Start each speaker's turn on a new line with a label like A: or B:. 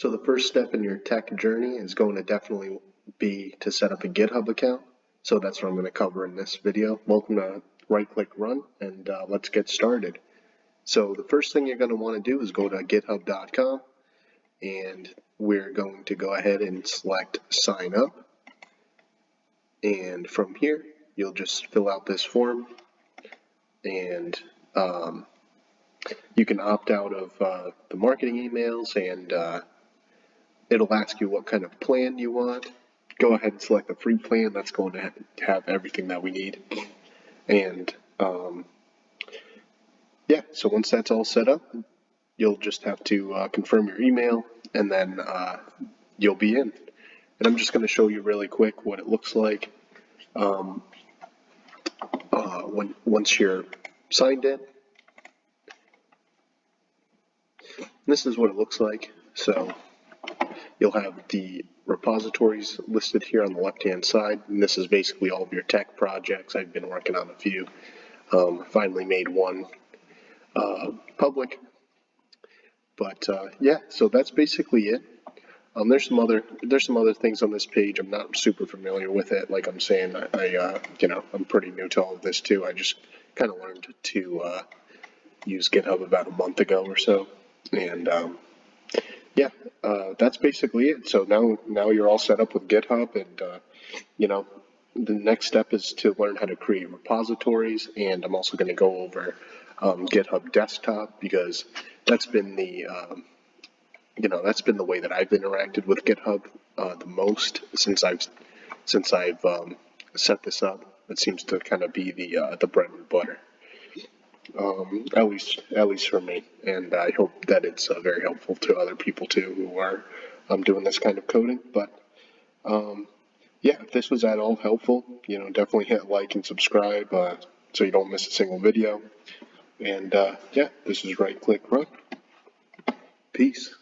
A: So the first step in your tech journey is going to definitely be to set up a GitHub account. So that's what I'm going to cover in this video. Welcome to right-click run, and let's get started. So the first thing you're going to want to do is go to github.com, and we're going to go ahead and select sign up. And from here, you'll just fill out this form, and you can opt out of the marketing emails, and it'll ask you what kind of plan you want. Go ahead and select the free plan. That's going to have everything that we need. And yeah, so once that's all set up, you'll just have to confirm your email, and then you'll be in. And I'm just going to show you really quick what it looks like once you're signed in. This is what it looks like. So you'll have the repositories listed here on the left-hand side, and this is basically all of your tech projects. I've been working on a few. Finally made one public, but yeah, so that's basically it. There's some other things on this page. I'm not super familiar with it. Like I'm saying, I'm pretty new to all of this too. I just kind of learned to use GitHub about a month ago or so, and yeah, that's basically it. So now you're all set up with GitHub, and the next step is to learn how to create repositories. And I'm also going to go over GitHub Desktop, because that's been the way that I've interacted with GitHub the most since I've set this up. It seems to kind of be the bread and butter. At least for me, and I hope that it's very helpful to other people too who are doing this kind of coding. But yeah, if this was at all helpful, definitely hit like and subscribe so you don't miss a single video. And yeah, this is Right Click Run. Peace.